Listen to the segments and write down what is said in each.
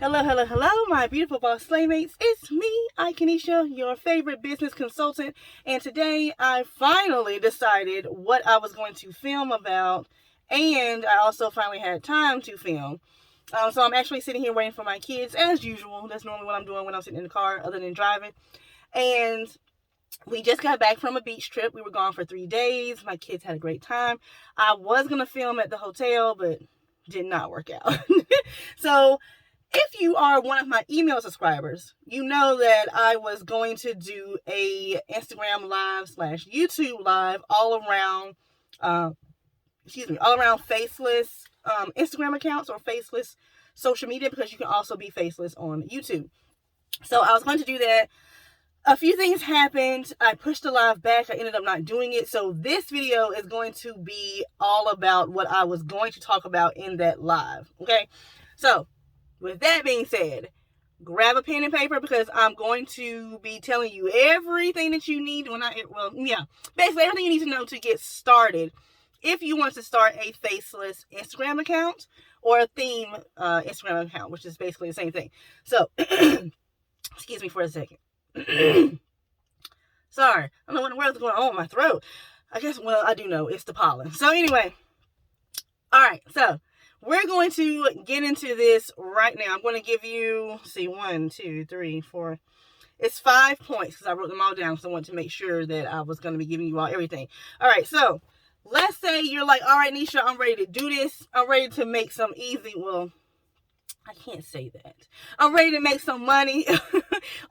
Hello, my beautiful boss slaymates. It's me, Kenesha, your favorite business consultant. And today I finally decided what I was going to film about. And I also finally had time to film. So I'm actually sitting here waiting for my kids as usual. That's normally what I'm doing when I'm sitting in the car other than driving. And we just got back from a beach trip. We were gone for 3 days. My kids had a great time. I was going to film at the hotel, but did not work out. So if you are one of my email subscribers, you know that I was going to do a Instagram live / YouTube live all around faceless Instagram accounts or faceless social media, because you can also be faceless on YouTube. So I was going to do that. A few things happened. I pushed the live back. I ended up not doing it. So this video is going to be all about what I was going to talk about in that live. Okay. So with that being said, grab a pen and paper, because I'm going to be telling you everything that you need basically everything you need to know to get started if you want to start a faceless Instagram account or a theme Instagram account, which is basically the same thing. So, excuse me for a second. Sorry, I don't know what in the world is going on with my throat. I do know, it's the pollen. So anyway, all right, so we're going to get into this right now. I'm going to give you, 1, 2, 3, 4. It's 5 points because I wrote them all down because I wanted to make sure that I was going to be giving you all everything. All right, so let's say you're like, all right, Nisha, I'm ready to do this. I'm ready to make some I can't say that. I'm ready to make some money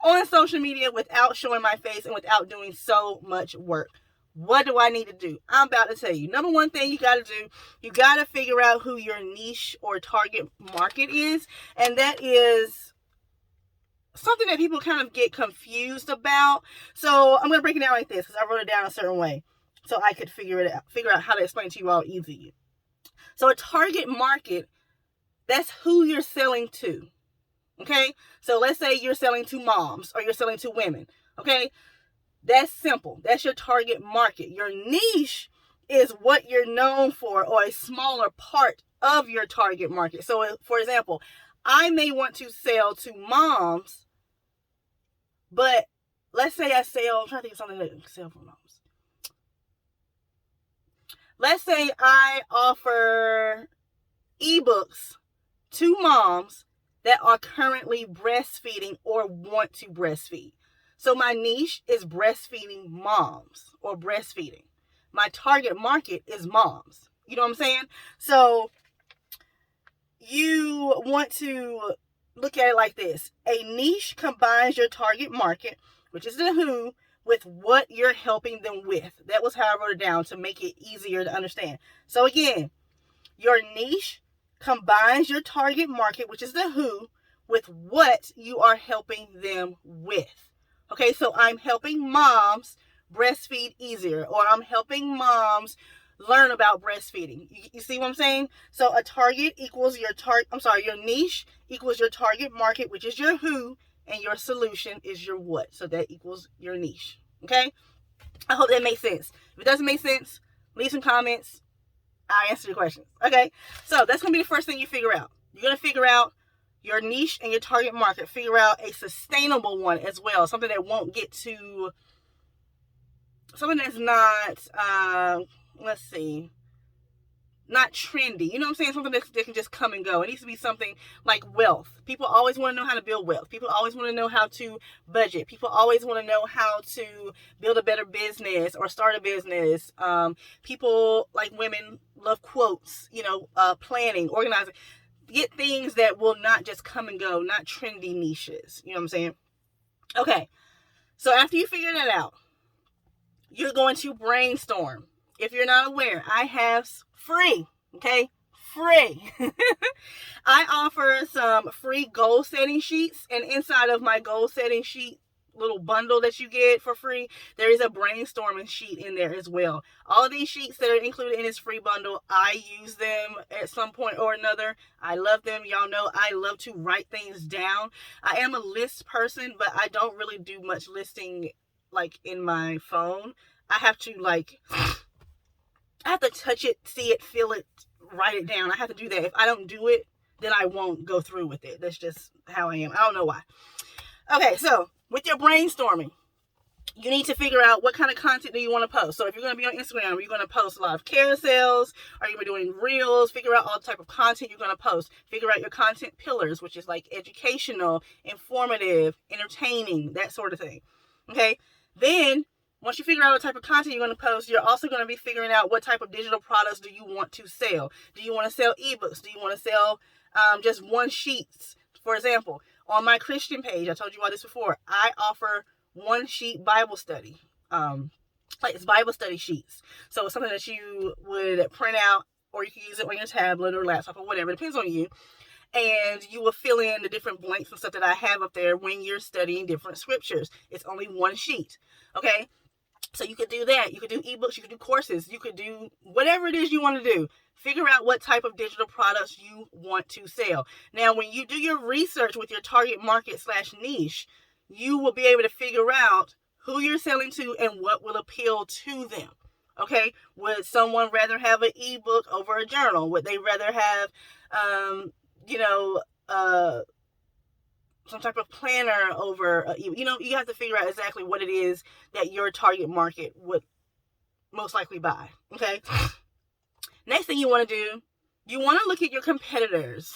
on social media without showing my face and without doing so much work. What do I need to do? I'm about to tell you. Number one thing you got to do, you got to figure out who your niche or target market is. And that is something that people kind of get confused about. So I'm going to break it down like this because I wrote it down a certain way so I could figure out how to explain to you all easy. So a target market, that's who you're selling to. Okay? So let's say you're selling to moms or you're selling to women. Okay? That's simple. That's your target market. Your niche is what you're known for, or a smaller part of your target market. So, for example, I may want to sell to moms, but let's say I'm trying to think of something to sell for moms. Let's say I offer ebooks to moms that are currently breastfeeding or want to breastfeed. So my niche is breastfeeding moms or breastfeeding. My target market is moms. You know what I'm saying? So you want to look at it like this. A niche combines your target market, which is the who, with what you're helping them with. That was how I wrote it down to make it easier to understand. So again, your niche combines your target market, which is the who, with what you are helping them with. Okay, so I'm helping moms breastfeed easier, or I'm helping moms learn about breastfeeding. You see what I'm saying? So a target equals your niche equals your target market, which is your who, and your solution is your what. So that equals your niche. Okay? I hope that makes sense. If it doesn't make sense, leave some comments. I'll answer your questions. Okay? So that's going to be the first thing you figure out. You're going to figure out your niche and your target market. Figure out a sustainable one as well. Something that won't get to, something that's not, not trendy. You know what I'm saying? Something that can just come and go. It needs to be something like wealth. People always want to know how to build wealth. People always want to know how to budget. People always want to know how to build a better business or start a business. People, like women, love quotes, planning, organizing. Get things that will not just come and go, not trendy niches. You know what I'm saying? Okay. So after you figure that out, you're going to brainstorm. If you're not aware, I have free. I offer some free goal setting sheets, and inside of my goal setting sheet little bundle that you get for free, there is a brainstorming sheet in there as well. All of these sheets that are included in this free bundle, I use them at some point or another. I love them. Y'all know I love to write things down. I am a list person, but I don't really do much listing like in my phone. I have to touch it, see it, feel it, write it down. I have to do that. If I don't do it, then I won't go through with it. That's just how I am. I don't know why. Okay, so with your brainstorming, you need to figure out what kind of content do you want to post. So if you're going to be on Instagram, are you going to post a lot of carousels? Are you going to be doing reels? Figure out all the type of content you're going to post. Figure out your content pillars, which is like educational, informative, entertaining, that sort of thing. Okay? Then, once you figure out what type of content you're going to post, you're also going to be figuring out what type of digital products do you want to sell. Do you want to sell ebooks? Do you want to sell just one sheets? For example, on my Christian page, I told you about this before, I offer one sheet Bible study. Like it's Bible study sheets. So it's something that you would print out, or you can use it on your tablet or laptop or whatever. It depends on you. And you will fill in the different blanks and stuff that I have up there when you're studying different scriptures. It's only one sheet. Okay? So you could do that. You could do ebooks. You could do courses. You could do whatever it is you want to do. Figure out what type of digital products you want to sell. Now, when you do your research with your target market / niche, you will be able to figure out who you're selling to and what will appeal to them. Okay? Would someone rather have an ebook over a journal? Would they rather have, some type of planner over, you have to figure out exactly what it is that your target market would most likely buy. Okay? Next thing you want to do, you want to look at your competitors.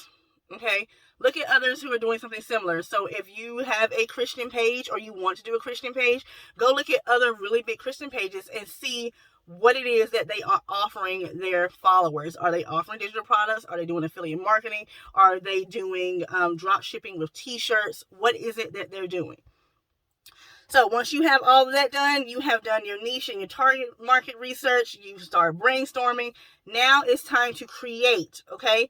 Okay? Look at others who are doing something similar. So if you have a Christian page or you want to do a Christian page, go look at other really big Christian pages and see what it is that they are offering their followers. Are they offering digital products? Are they doing affiliate marketing? Are they doing drop shipping with t-shirts? What is it that they're doing? So once you have all of that done, you have done your niche and your target market research, you start brainstorming. Now it's time to create, okay?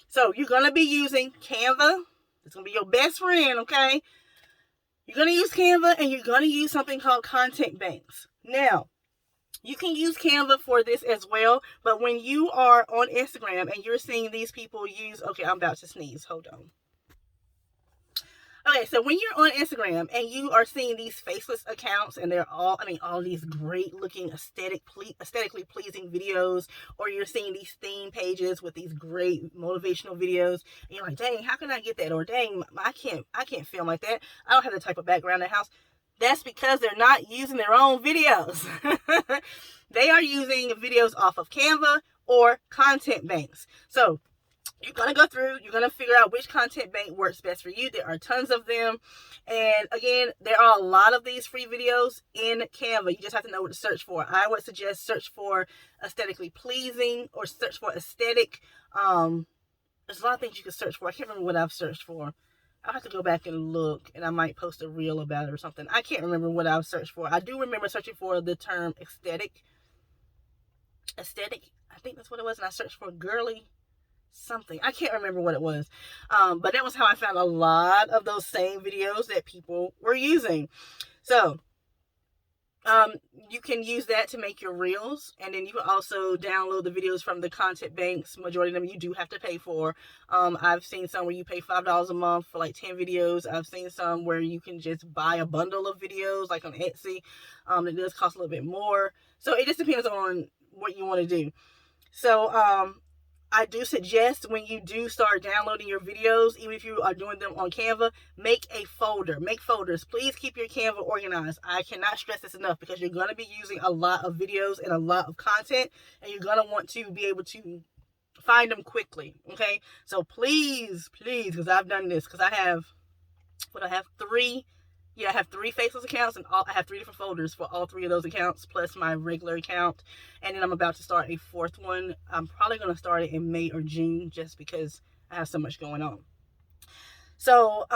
So you're going to be using Canva. It's going to be your best friend, okay? You're going to use Canva, and you're going to use something called content banks. Now, you can use Canva for this as well, but when you are on Instagram and you're seeing these people use, okay, I'm about to sneeze. Hold on. Okay, so when you're on Instagram and you are seeing these faceless accounts and they're all these great looking aesthetically pleasing videos, or you're seeing these theme pages with these great motivational videos, and you're like, dang, how can I get that? Or dang, I can't film like that. I don't have the type of background in the house. That's because they're not using their own videos. They are using videos off of Canva or content banks. So you're going to go through, you're going to figure out which content bank works best for you. There are tons of them. And again, there are a lot of these free videos in Canva. You just have to know what to search for. I would suggest search for aesthetically pleasing or search for aesthetic. There's a lot of things you can search for. I can't remember what I've searched for. I'll have to go back and look, and I might post a reel about it or something. I can't remember what I've searched for. I do remember searching for the term aesthetic. I think that's what it was. And I searched for girly something. I can't remember what it was. But that was how I found a lot of those same videos that people were using. So, you can use that to make your reels, and then you can also download the videos from the content banks. Majority of them you do have to pay for. I've seen some where you pay $5 a month for like 10 videos. I've seen some where you can just buy a bundle of videos, like on Etsy. It does cost a little bit more. So it just depends on what you want to do. So, I do suggest when you do start downloading your videos, even if you are doing them on Canva, make a folder. Make folders. Please keep your Canva organized. I cannot stress this enough because you're going to be using a lot of videos and a lot of content, and you're going to want to be able to find them quickly. Okay? So please, because I've done this, because I have three. Yeah, I have 3 Faceless accounts, and I have 3 different folders for all 3 of those accounts, plus my regular account. And then I'm about to start a 4th one. I'm probably going to start it in May or June, just because I have so much going on. So,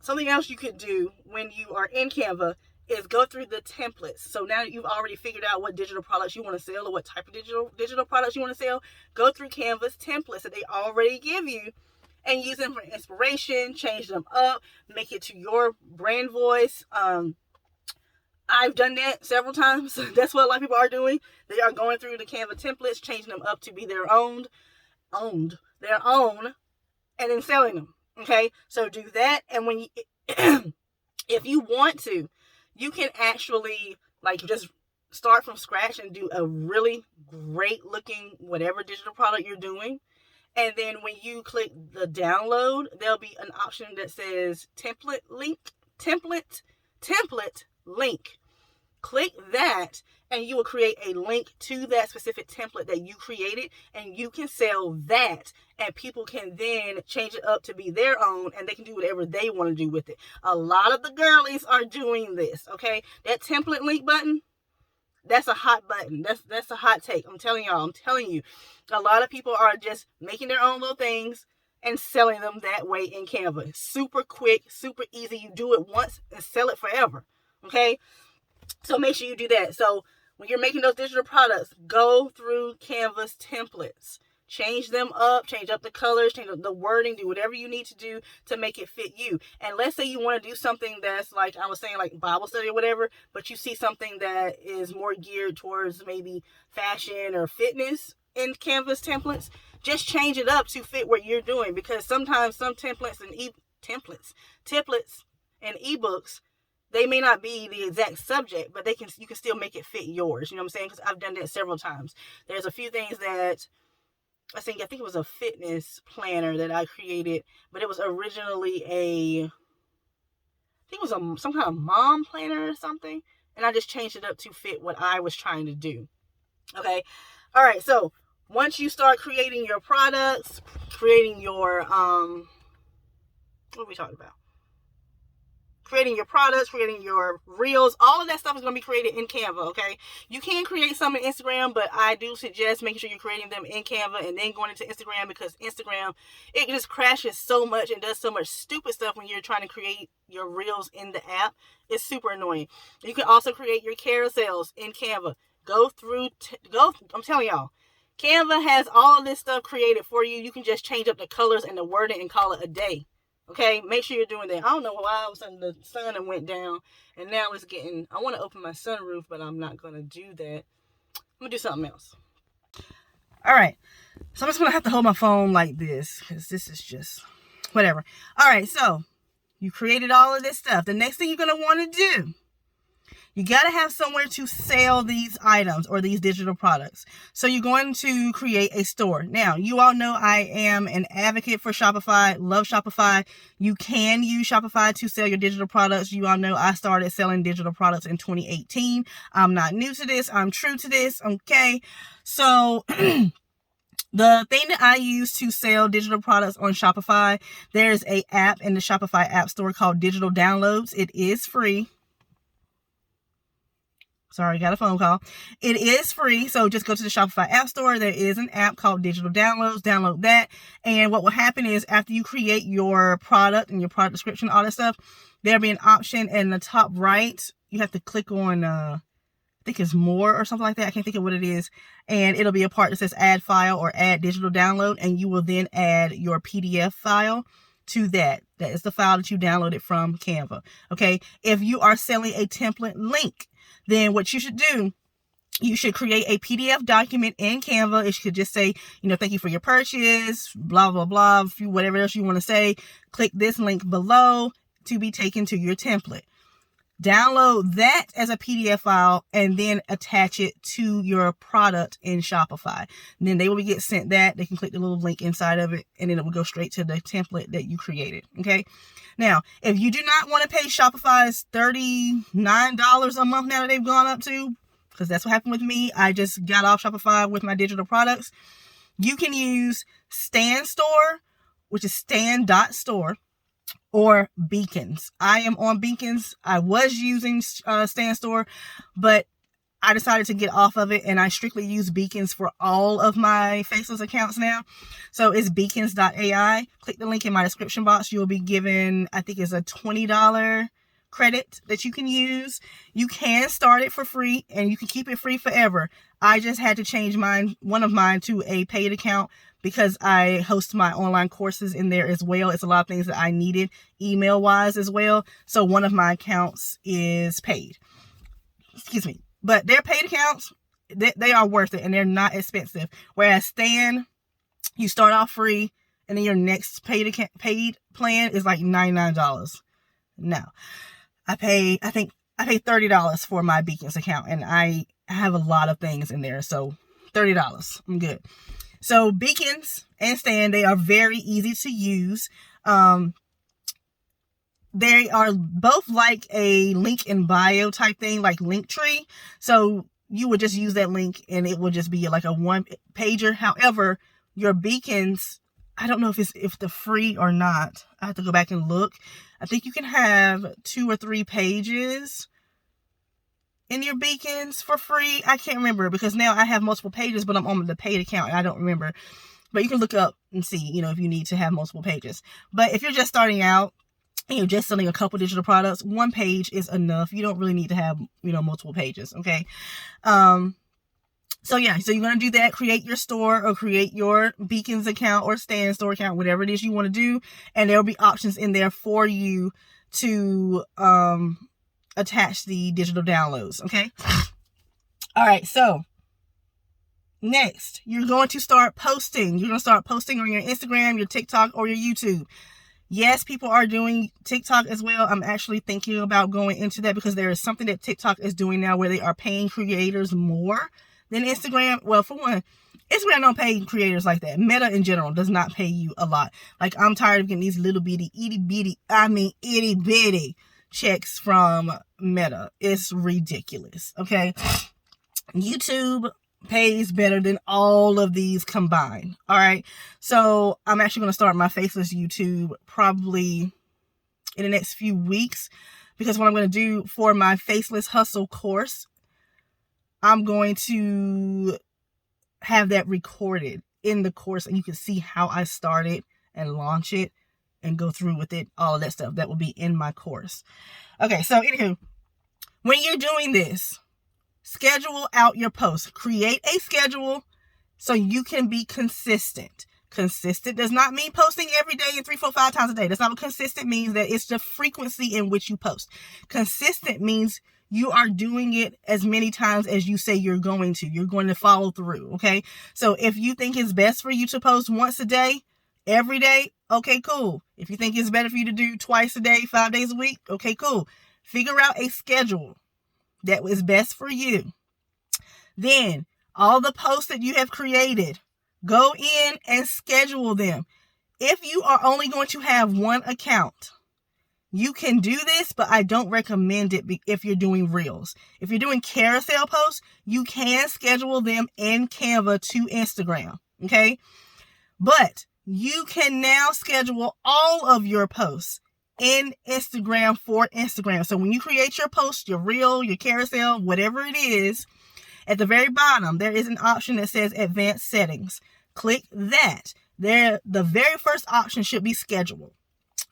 something else you could do when you are in Canva is go through the templates. So now you've already figured out what digital products you want to sell, or what type of digital products you want to sell. Go through Canva's templates that they already give you, and use them for inspiration, change them up, make it to your brand voice. I've done that several times. That's what a lot of people are doing. They are going through the Canva templates, changing them up to be their own, and then selling them. Okay, so do that. And when you, if you want to, you can actually just start from scratch and do a really great looking whatever digital product you're doing, And then when you click the download, there'll be an option that says template link. Click that, and you will create a link to that specific template that you created, and you can sell that, and people can then change it up to be their own, and they can do whatever they want to do with it. A lot of the girlies are doing this, okay? That template link button, that's a hot button. That's a hot take. I'm telling you. A lot of people are just making their own little things and selling them that way in Canva. Super quick, super easy. You do it once and sell it forever, okay? So make sure you do that. So when you're making those digital products, go through Canva's templates. Change them up, change up the colors, change up the wording, do whatever you need to do to make it fit you. And let's say you want to do something that's like, I was saying, like Bible study or whatever, but you see something that is more geared towards maybe fashion or fitness in Canva's templates. Just change it up to fit what you're doing, because sometimes some templates and templates and ebooks, they may not be the exact subject, but you can still make it fit yours. You know what I'm saying? Because I've done that several times. There's a few things that I think it was a fitness planner that I created, but it was originally some kind of mom planner or something, and I just changed it up to fit what I was trying to do. Okay, all right. So once you start creating your products, creating your what are we talking about? Creating your products, creating your reels, all of that stuff is going to be created in Canva, okay? You can create some in Instagram, but I do suggest making sure you're creating them in Canva and then going into Instagram, because Instagram, it just crashes so much and does so much stupid stuff when you're trying to create your reels in the app. It's super annoying. You can also create your carousels in Canva. I'm telling y'all, Canva has all of this stuff created for you. You can just change up the colors and the wording and call it a day. Okay, make sure you're doing that. I don't know why all of a sudden the sun went down, and now it's getting, I want to open my sunroof, but I'm not going to do that. I'm going to do something else. All right, so I'm just going to have to hold my phone like this, because this is just whatever. All right, so you created all of this stuff. The next thing you're going to want to do, you got to have somewhere to sell these items or these digital products. So you're going to create a store. Now, you all know I am an advocate for Shopify. Love Shopify. You can use Shopify to sell your digital products. You all know I started selling digital products in 2018. I'm not new to this. I'm true to this. Okay. So the thing that I use to sell digital products on Shopify, there's an app in the Shopify app store called Digital Downloads. It is free. Sorry, got a phone call. It is free, so just go to the Shopify App Store. There is an app called Digital Downloads. Download that, and what will happen is after you create your product and your product description, all that stuff, there'll be an option in the top right. You have to click on, I think it's more or something like that. I can't think of what it is. And it'll be a part that says Add File or Add Digital Download, and you will then add your PDF file to that. That is the file that you downloaded from Canva. Okay, if you are selling a template link, then what you should do, you should create a PDF document in Canva. It should just say, thank you for your purchase, blah, blah, blah, whatever else you want to say. Click this link below to be taken to your template. Download that as a PDF file and then attach it to your product in Shopify. And then they will get sent that. They can click the little link inside of it, and then it will go straight to the template that you created. Okay. Now, if you do not want to pay Shopify's $39 a month now that they've gone up to, because that's what happened with me. I just got off Shopify with my digital products. You can use Stan Store, which is stan.store. Or Beacons. I am on Beacons. I was using Stan Store, but I decided to get off of it, and I strictly use Beacons for all of my Faceless accounts now. So it's beacons.ai. Click the link in my description box. You'll be given, I think it's a $20 credit that you can use. You can start it for free, and you can keep it free forever. I just had to change one of mine to a paid account, because I host my online courses in there as well. It's a lot of things that I needed email-wise as well. So one of my accounts is paid. Excuse me. But they're paid accounts. They are worth it, and they're not expensive. Whereas Stan, you start off free, and then your next paid plan is like $99. Now, I think I paid $30 for my Beacons account, and I have a lot of things in there. So $30. I'm good. So beacons and stand, they are very easy to use. They are both like a link in bio type thing, like Linktree. So you would just use that link and it will just be like a one pager. However, your beacons, I don't know if they're free or not. I have to go back and look. I think you can have 2 or 3 pages in your beacons for free. I can't remember because now I have multiple pages, but I'm on the paid account and I don't remember. But you can look up and see, if you need to have multiple pages. But if you're just starting out and you're just selling a couple digital products, 1 page is enough. You don't really need to have, multiple pages. Okay. So you're going to do that, create your store or create your beacons account or stand store account, whatever it is you want to do. And there'll be options in there for you to, attach the digital downloads. Okay. All right. So next, you're going to start posting. You're going to start posting on your Instagram, your TikTok, or your YouTube. Yes, people are doing TikTok as well. I'm actually thinking about going into that because there is something that TikTok is doing now where they are paying creators more than Instagram. Well, for one, Instagram don't pay creators like that. Meta in general does not pay you a lot. Like, I'm tired of getting these little bitty, itty bitty checks from Meta. It's ridiculous. Okay. YouTube pays better than all of these combined. All right. So I'm actually going to start my Faceless YouTube probably in the next few weeks, because what I'm going to do for my Faceless Hustle course, I'm going to have that recorded in the course and you can see how I started and launch it and go through with it. All of that stuff that will be in my course. Okay. So anywho, when you're doing this, schedule out your posts. Create a schedule so you can be consistent. Consistent does not mean posting every day and 3, 4, 5 times a day. That's not what consistent means. That it's the frequency in which you post. Consistent means you are doing it as many times as you say you're going to. You're going to follow through. Okay. So if you think it's best for you to post once a day, every day, okay, cool. If you think it's better for you to do twice a day, 5 days a week, okay, cool. Figure out a schedule that is best for you. Then all the posts that you have created, go in and schedule them. If you are only going to have one account, you can do this, but I don't recommend it if you're doing reels. If you're doing carousel posts, you can schedule them in Canva to Instagram. Okay. But you can now schedule all of your posts in Instagram for Instagram. So when you create your post, your reel, your carousel, whatever it is, at the very bottom, there is an option that says advanced settings. Click that. There, the very first option should be schedule.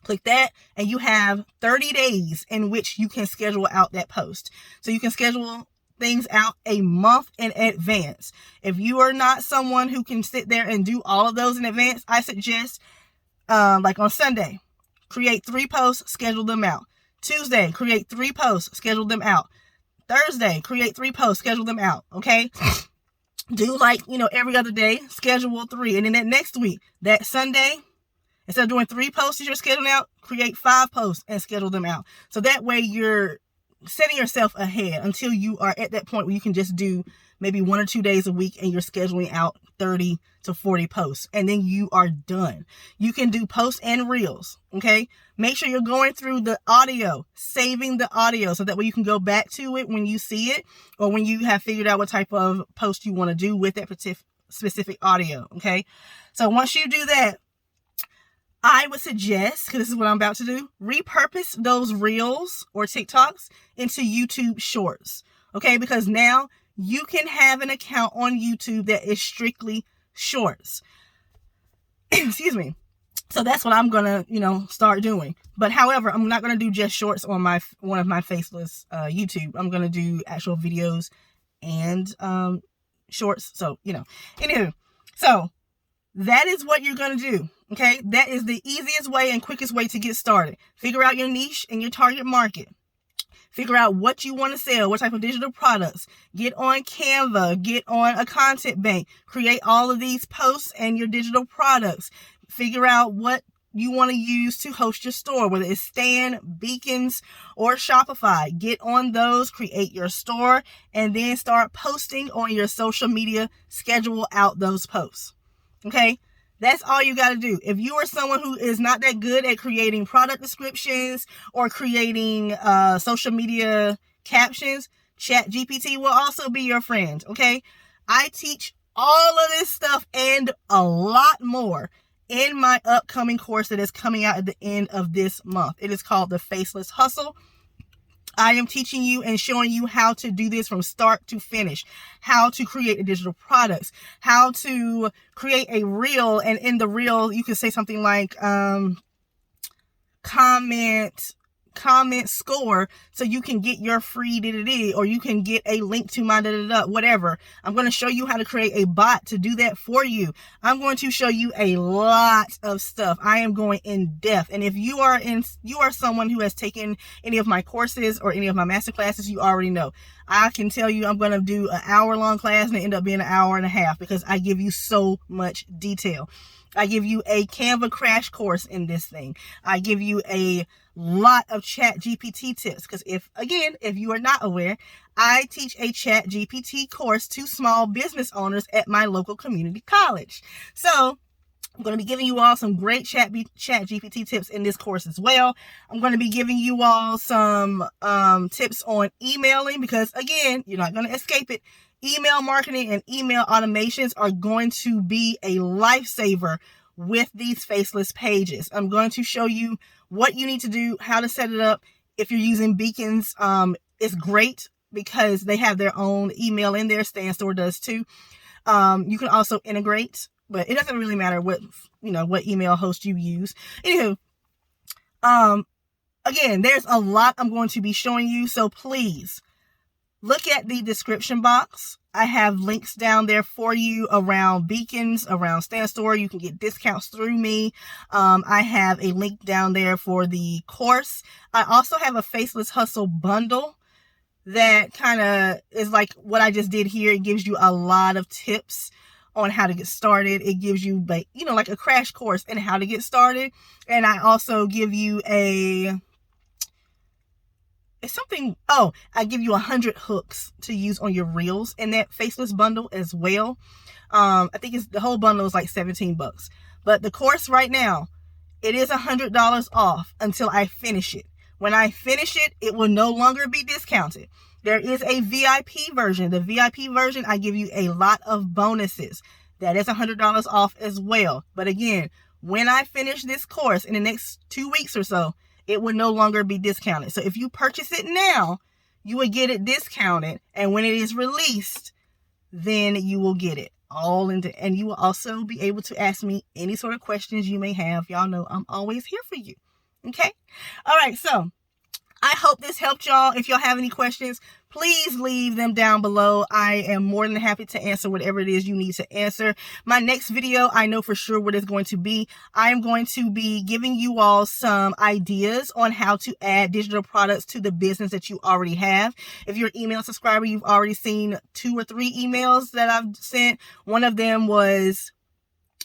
Click that and you have 30 days in which you can schedule out that post. So you can schedule things out a month in advance. If you are not someone who can sit there and do all of those in advance, I suggest, like on Sunday, create 3 posts, schedule them out. Tuesday, create 3 posts, schedule them out. Thursday, create 3 posts, schedule them out. Okay. Do like, every other day, schedule 3. And then that next week, that Sunday, instead of doing 3 posts that you're scheduling out, create 5 posts and schedule them out. So that way you're setting yourself ahead until you are at that point where you can just do maybe 1 or 2 days a week and you're scheduling out 30 to 40 posts. And then you are done. You can do posts and reels. Okay. Make sure you're going through the audio, saving the audio so that way you can go back to it when you see it or when you have figured out what type of post you want to do with that specific audio. Okay. So once you do that, I would suggest, because this is what I'm about to do, repurpose those reels or TikToks into YouTube shorts. Okay. Because now you can have an account on YouTube that is strictly shorts. Excuse me. So that's what I'm going to, start doing. But however, I'm not going to do just shorts on one of my Faceless YouTube. I'm going to do actual videos and shorts. So, anywho, so that is what you're going to do. Okay. That is the easiest way and quickest way to get started. Figure out your niche and your target market. Figure out what you want to sell, what type of digital products. Get on Canva, get on a content bank, create all of these posts and your digital products. Figure out what you want to use to host your store, whether it's Stan, Beacons, or Shopify. Get on those, create your store, and then start posting on your social media. Schedule out those posts. Okay? That's all you got to do. If you are someone who is not that good at creating product descriptions or creating social media captions, ChatGPT will also be your friend. Okay? I teach all of this stuff and a lot more in my upcoming course that is coming out at the end of this month. It is called the Faceless Hustle. I am teaching you and showing you how to do this from start to finish, how to create digital products, how to create a reel, and in the reel you can say something like comment score so you can get your free or you can get a link to my whatever. I'm going to show you how to create a bot to do that for you. I'm going to show you a lot of stuff. I am going in depth. And if you are someone who has taken any of my courses or any of my master classes, you already know. I can tell you I'm going to do an hour-long class and it end up being an hour and a half because I give you so much detail. I give you a Canva crash course in this thing. I give you a lot of ChatGPT tips because if you are not aware, I teach a ChatGPT course to small business owners at my local community college. So I'm going to be giving you all some great ChatGPT tips in this course as well. I'm going to be giving you all some tips on emailing because, again, you're not going to escape it. Email marketing and email automations are going to be a lifesaver with these faceless pages. I'm going to show you what you need to do, how to set it up. If you're using Beacons, it's great because they have their own email in there. StanStore does too. You can also integrate, but it doesn't really matter what email host you use. Anywho, again, there's a lot I'm going to be showing you, so please look at the description box. I have links down there for you around Beacons, around StanStore. You can get discounts through me. I have a link down there for the course. I also have a Faceless Hustle bundle that kind of is like what I just did here. It gives you a lot of tips on how to get started. It gives you like a crash course in how to get started. And I also give you I give you 100 hooks to use on your reels in that Faceless bundle as well. I think the whole bundle is like $17. But the course right now, it is $100 off until I finish it. When I finish it, it will no longer be discounted. There is a VIP version. The VIP version, I give you a lot of bonuses. That is $100 off as well. But again, when I finish this course in the next 2 weeks or so, it will no longer be discounted. So if you purchase it now, you will get it discounted. And when it is released, then you will get it and you will also be able to ask me any sort of questions you may have. Y'all know I'm always here for you. Okay? All right. So I hope this helped y'all. If y'all have any questions, please leave them down below. I am more than happy to answer whatever it is you need to answer. My next video, I know for sure what it's going to be. I am going to be giving you all some ideas on how to add digital products to the business that you already have. If you're an email subscriber, you've already seen 2 or 3 emails that I've sent. One of them was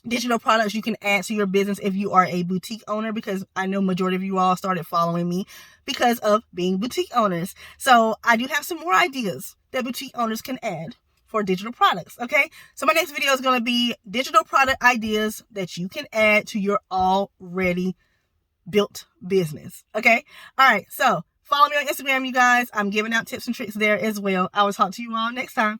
digital products you can add to your business if you are a boutique owner, because I know majority of you all started following me because of being boutique owners. So I do have some more ideas that boutique owners can add for digital products. Okay. So my next video is going to be digital product ideas that you can add to your already built business. Okay. All right. So follow me on Instagram, you guys. I'm giving out tips and tricks there as well. I will talk to you all next time.